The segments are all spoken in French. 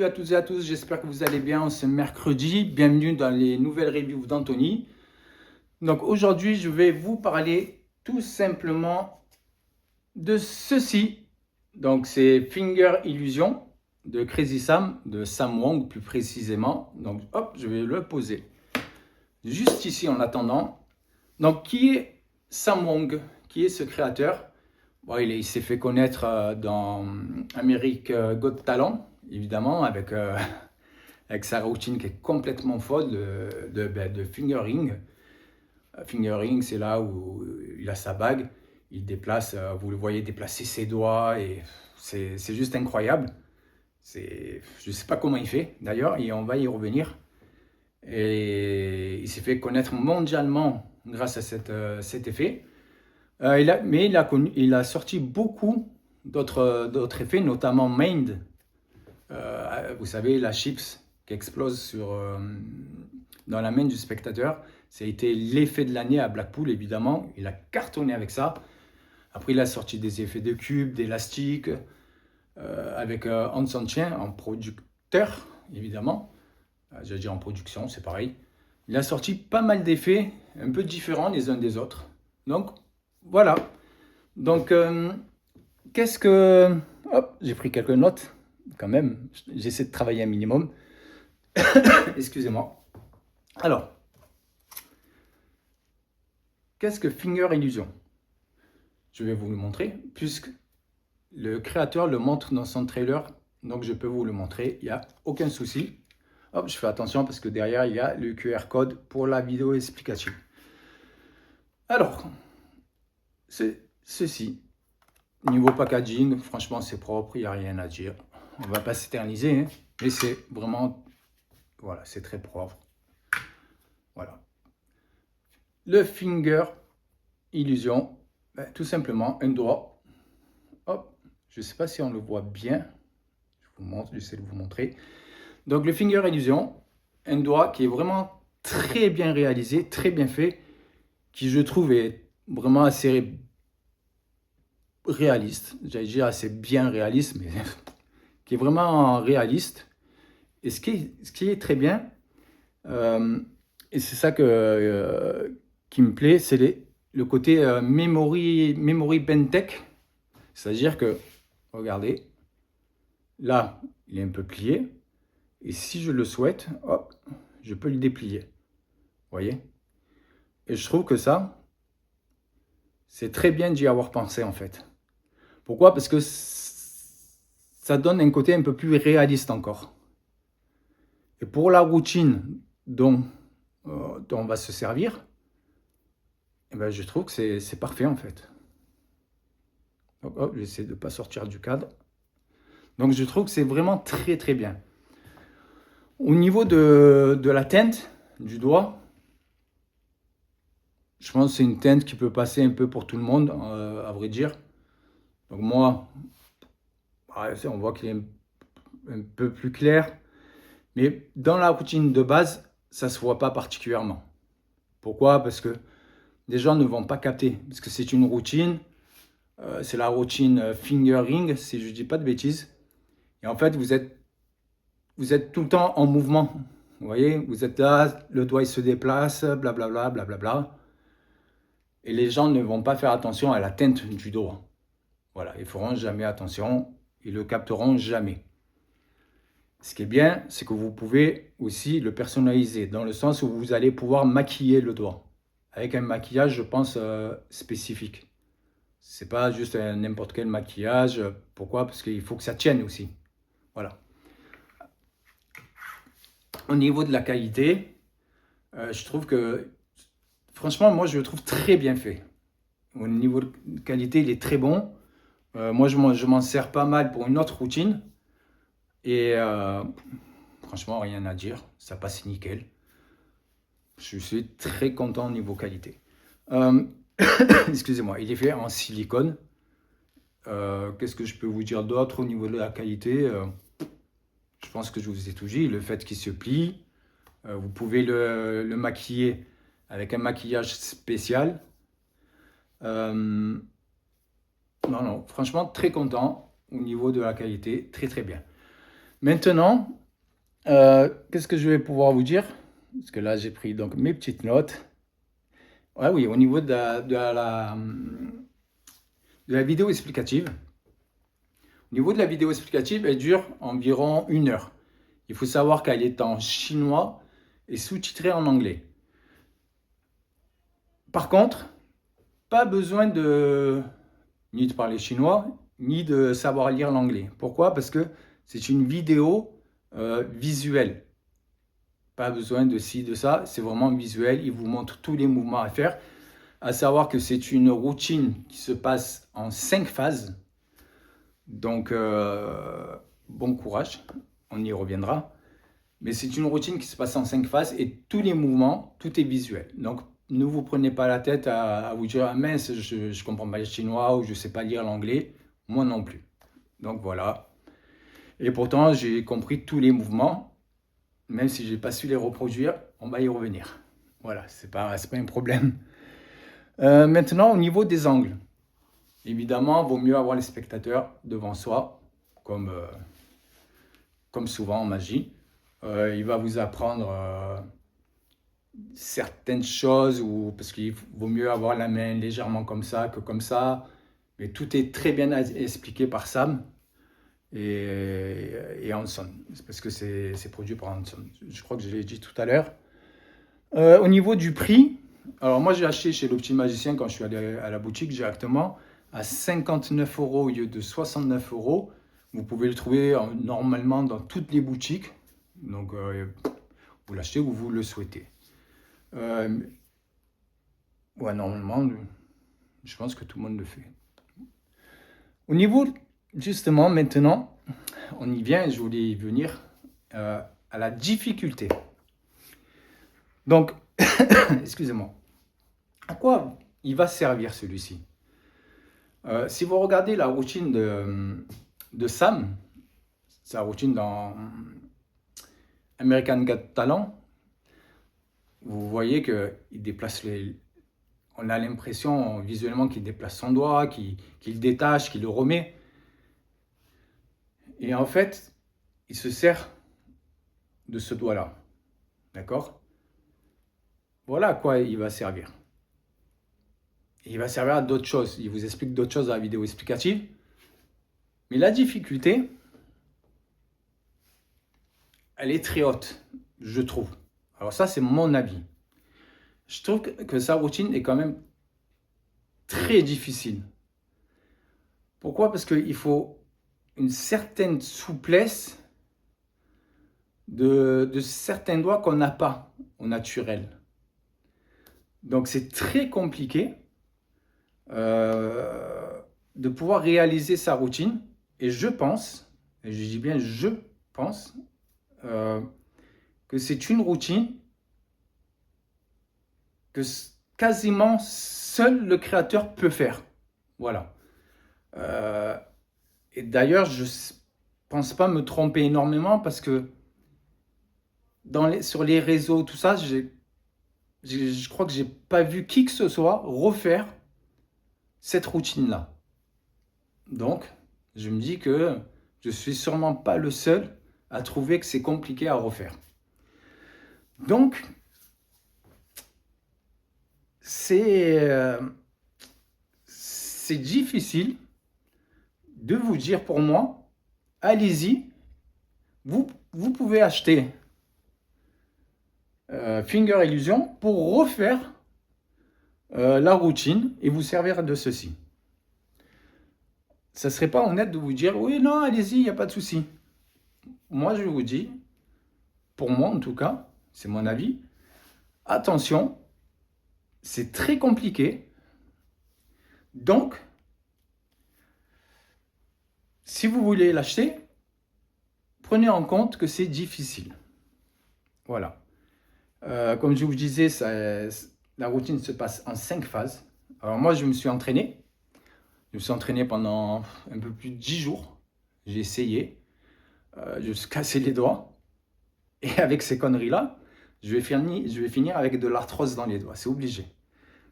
à toutes et à tous, j'espère que vous allez bien ce mercredi. Bienvenue dans les nouvelles reviews d'Anthony. Donc aujourd'hui, je vais vous parler tout simplement de ceci. Donc c'est Finger Illusion de Crazy Sam, de Sam Wong plus précisément. Donc hop, je vais le poser juste ici en attendant. Donc qui est Sam Wong? Qui est ce créateur? Bon, il s'est fait connaître dans American Got Talent, évidemment, avec sa routine qui est complètement folle de fingering. Fingering, c'est là où il a sa bague, il déplace, vous le voyez déplacer ses doigts, et c'est juste incroyable. Je ne sais pas comment il fait, d'ailleurs, et on va y revenir. Et il s'est fait connaître mondialement grâce à cet effet. Il a sorti beaucoup d'autres effets, notamment Mind. Vous savez, la chips qui explose dans la main du spectateur. Ça a été l'effet de l'année à Blackpool, évidemment. Il a cartonné avec ça. Après, il a sorti des effets de cubes, d'élastiques, avec Hanson Chen en producteur, évidemment. J'allais dire en production, c'est pareil. Il a sorti pas mal d'effets, un peu différents les uns des autres. Donc, voilà. Donc, qu'est-ce que... Hop, j'ai pris quelques notes, quand même. J'essaie de travailler un minimum. Excusez-moi. Alors, qu'est-ce que Finger Illusion? Je vais vous le montrer, puisque le créateur le montre dans son trailer. Donc, je peux vous le montrer, il n'y a aucun souci. Hop, je fais attention parce que derrière, il y a le QR code pour la vidéo explicative. Alors, c'est ceci. Niveau packaging, franchement, c'est propre, il n'y a rien à dire. On ne va pas s'éterniser, hein, mais c'est vraiment, voilà, c'est très propre. Voilà. Le Finger Illusion, ben, tout simplement un doigt. Hop, je ne sais pas si on le voit bien. Je vous montre, j'essaie de vous montrer. Donc le Finger Illusion, un doigt qui est vraiment très bien réalisé, très bien fait, qui je trouve est vraiment assez réaliste. J'allais dire assez bien réaliste, mais qui est vraiment réaliste. Et ce qui est très bien, et c'est ça qui me plaît, c'est le côté memory bend-tech. C'est-à-dire que, regardez, là, il est un peu plié. Et si je le souhaite, hop, je peux le déplier. Vous voyez? Et je trouve que ça, c'est très bien d'y avoir pensé en fait. Pourquoi? Parce que ça donne un côté un peu plus réaliste encore. Et pour la routine dont on va se servir, eh ben, je trouve que c'est parfait en fait. Donc, hop, j'essaie de ne pas sortir du cadre. Donc je trouve que c'est vraiment très très bien. Au niveau de la teinte du doigt, je pense que c'est une teinte qui peut passer un peu pour tout le monde, à vrai dire. Donc moi, on voit qu'il est un peu plus clair. Mais dans la routine de base, ça ne se voit pas particulièrement. Pourquoi? Parce que les gens ne vont pas capter. Parce que c'est une routine, c'est la routine fingering, si je ne dis pas de bêtises. Et en fait, vous êtes tout le temps en mouvement. Vous voyez, vous êtes là, le doigt il se déplace, blablabla, blablabla. Et les gens ne vont pas faire attention à la teinte du doigt. Voilà, ils ne feront jamais attention, ils ne le capteront jamais. Ce qui est bien, c'est que vous pouvez aussi le personnaliser, dans le sens où vous allez pouvoir maquiller le doigt. Avec un maquillage, je pense, spécifique. C'est pas juste n'importe quel maquillage. Pourquoi? Parce qu'il faut que ça tienne aussi. Voilà. Au niveau de la qualité, je trouve que, franchement, moi, je le trouve très bien fait. Au niveau de qualité, il est très bon. Moi, je m'en sers pas mal pour une autre routine. Et franchement, rien à dire. Ça passe nickel. Je suis très content au niveau qualité. Excusez-moi, il est fait en silicone. Qu'est-ce que je peux vous dire d'autre au niveau de la qualité? Je pense que je vous ai tout dit. Le fait qu'il se plie, vous pouvez le maquiller avec un maquillage spécial. Non, non, franchement, très content au niveau de la qualité. Très, très bien. Maintenant, qu'est-ce que je vais pouvoir vous dire? Parce que là, j'ai pris donc mes petites notes. Ah oui, au niveau de la vidéo explicative. Au niveau de la vidéo explicative, elle dure environ 1 heure. Il faut savoir qu'elle est en chinois et sous-titrée en anglais. Par contre, pas besoin ni de parler chinois, ni de savoir lire l'anglais. Pourquoi? Parce que c'est une vidéo visuelle. Pas besoin de ci, de ça, c'est vraiment visuel. Il vous montre tous les mouvements à faire. À savoir que c'est une routine qui se passe en 5 phases. Donc, bon courage, on y reviendra. Mais c'est une routine qui se passe en 5 phases et tous les mouvements, tout est visuel. Donc, ne vous prenez pas la tête à vous dire « Ah mince, je ne comprends pas le chinois » ou « Je ne sais pas lire l'anglais ». Moi non plus. Donc voilà. Et pourtant, j'ai compris tous les mouvements. Même si je n'ai pas su les reproduire, on va y revenir. Voilà, c'est pas un problème. Maintenant, au niveau des angles. Évidemment, il vaut mieux avoir les spectateurs devant soi, comme souvent en magie. Il va vous apprendre certaines choses, parce qu'il vaut mieux avoir la main légèrement comme ça que comme ça. Mais tout est très bien expliqué par Sam et Hanson, parce que c'est produit par Hanson. Je crois que je l'ai dit tout à l'heure. Au niveau du prix, alors moi j'ai acheté chez l'Opti Magicien quand je suis allé à la boutique directement à 59 € au lieu de 69 €. Vous pouvez le trouver normalement dans toutes les boutiques. Donc vous l'achetez où vous le souhaitez. Ouais, normalement, je pense que tout le monde le fait. Au niveau, justement, maintenant, on y vient, je voulais y venir, à la difficulté. Donc, excusez-moi, à quoi il va servir celui-ci? Si vous regardez la routine de Sam, sa routine dans American Got Talent, vous voyez qu'il déplace on a l'impression visuellement qu'il déplace son doigt, qu'il détache, qu'il le remet. Et en fait, il se sert de ce doigt-là. D'accord? Voilà à quoi il va servir. Et il va servir à d'autres choses. Il vous explique d'autres choses dans la vidéo explicative. Mais la difficulté, elle est très haute, je trouve. Alors ça, c'est mon avis. Je trouve que sa routine est quand même très difficile. Pourquoi? Parce qu'il faut une certaine souplesse de certains doigts qu'on n'a pas au naturel. Donc c'est très compliqué de pouvoir réaliser sa routine. Et je pense, et je dis bien je pense, que c'est une routine que quasiment seul le créateur peut faire. Voilà. Et d'ailleurs, je ne pense pas me tromper énormément parce que sur les réseaux, tout ça, je crois que j'ai pas vu qui que ce soit refaire cette routine-là. Donc, je me dis que je suis sûrement pas le seul à trouver que c'est compliqué à refaire. Donc, c'est difficile de vous dire pour moi, allez-y, vous pouvez acheter Finger Illusion pour refaire la routine et vous servir de ceci. Ça ne serait pas honnête de vous dire, oui, non, allez-y, il n'y a pas de souci. Moi, je vous dis, pour moi en tout cas, c'est mon avis, attention, c'est très compliqué. Donc, si vous voulez l'acheter, prenez en compte que c'est difficile. Voilà. Comme je vous disais, la routine se passe en 5 phases. Alors moi, je me suis entraîné. Je me suis entraîné pendant un peu plus de 10 jours. J'ai essayé. Je me suis cassé les doigts. Et avec ces conneries-là, je vais finir avec de l'arthrose dans les doigts. C'est obligé.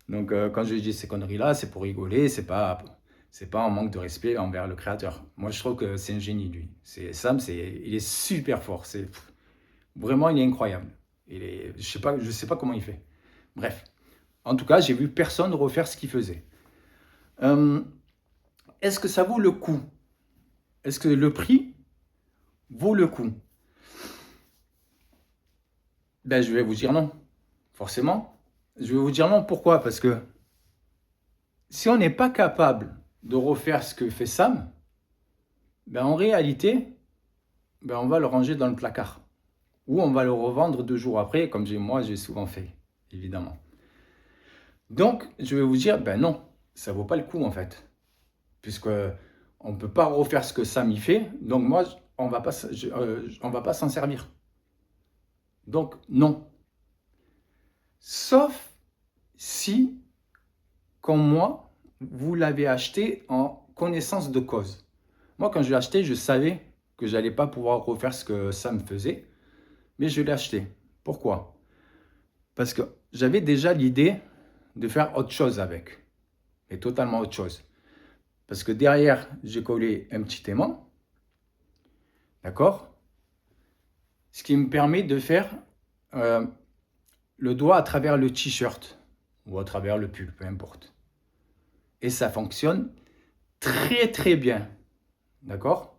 Donc, quand je dis ces conneries-là, c'est pour rigoler. C'est pas C'est pas un manque de respect envers le créateur. Moi, je trouve que c'est un génie, lui. Sam, il est super fort. Vraiment, il est incroyable. Je sais pas comment il fait. Bref. En tout cas, j'ai vu personne refaire ce qu'il faisait. Est-ce que ça vaut le coup? Est-ce que le prix vaut le coup? Ben, je vais vous dire non. Forcément. Je vais vous dire non. Pourquoi? Parce que si on n'est pas capable de refaire ce que fait Sam, ben en réalité, ben on va le ranger dans le placard. Ou on va le revendre 2 jours après, comme moi j'ai souvent fait, évidemment. Donc, je vais vous dire, ben non, ça vaut pas le coup en fait. Puisque on ne peut pas refaire ce que Sam y fait, donc moi, on va pas s'en servir. Donc, non. Sauf si, comme moi, vous l'avez acheté en connaissance de cause. Moi, quand je l'ai acheté, je savais que j'allais pas pouvoir refaire ce que Sam faisait, mais je l'ai acheté. Pourquoi? Parce que j'avais déjà l'idée de faire autre chose avec, mais totalement autre chose. Parce que derrière, j'ai collé un petit aimant, d'accord? Ce qui me permet de faire le doigt à travers le t-shirt ou à travers le pull, peu importe. Et ça fonctionne très très bien, d'accord?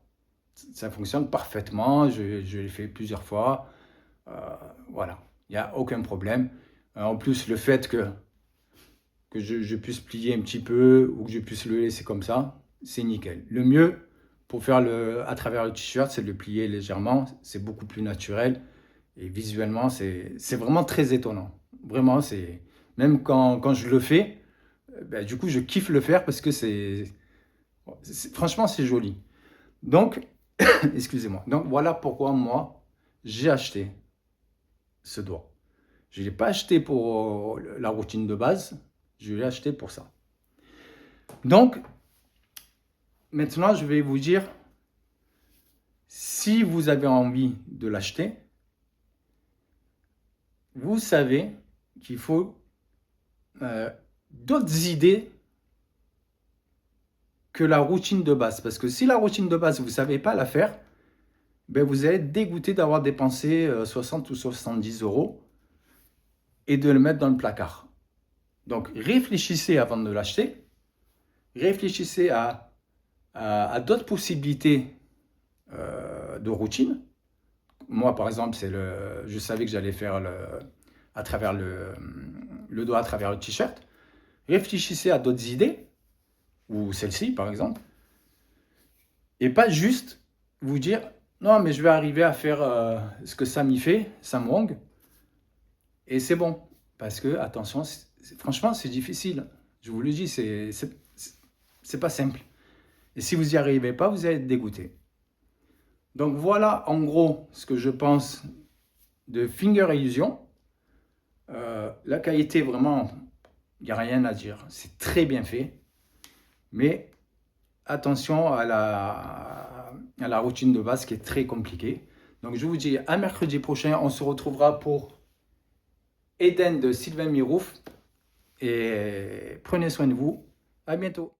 Ça fonctionne parfaitement, je l'ai fait plusieurs fois, voilà, il n'y a aucun problème. En plus, le fait que je puisse plier un petit peu ou que je puisse le laisser comme ça, c'est nickel. Le mieux pour faire à travers le t-shirt, c'est de le plier légèrement, c'est beaucoup plus naturel et visuellement, c'est vraiment très étonnant. Vraiment, même quand je le fais, ben, du coup, je kiffe le faire parce que franchement, c'est joli. Donc, excusez-moi. Donc, voilà pourquoi moi, j'ai acheté ce doigt. Je ne l'ai pas acheté pour la routine de base, je l'ai acheté pour ça. Donc, maintenant, je vais vous dire, si vous avez envie de l'acheter, vous savez qu'il faut d'autres idées que la routine de base. Parce que si la routine de base, vous ne savez pas la faire, ben vous allez être dégoûté d'avoir dépensé 60 ou 70 euros et de le mettre dans le placard. Donc, réfléchissez avant de l'acheter. Réfléchissez à d'autres possibilités de routine. Moi, par exemple, je savais que j'allais faire à travers le doigt, à travers le t-shirt. Réfléchissez à d'autres idées, ou celle-ci, par exemple. Et pas juste vous dire, non, mais je vais arriver à faire ce que Sam y fait, Sam Wong, et c'est bon. Parce que, attention, franchement, c'est difficile. Je vous le dis, c'est pas simple. Et si vous n'y arrivez pas, vous allez être dégoûté. Donc voilà, en gros, ce que je pense de Finger Illusion. La qualité, vraiment, il n'y a rien à dire. C'est très bien fait. Mais attention à la routine de base qui est très compliquée. Donc je vous dis à mercredi prochain. On se retrouvera pour Eden de Sylvain Mirouf. Et prenez soin de vous. À bientôt.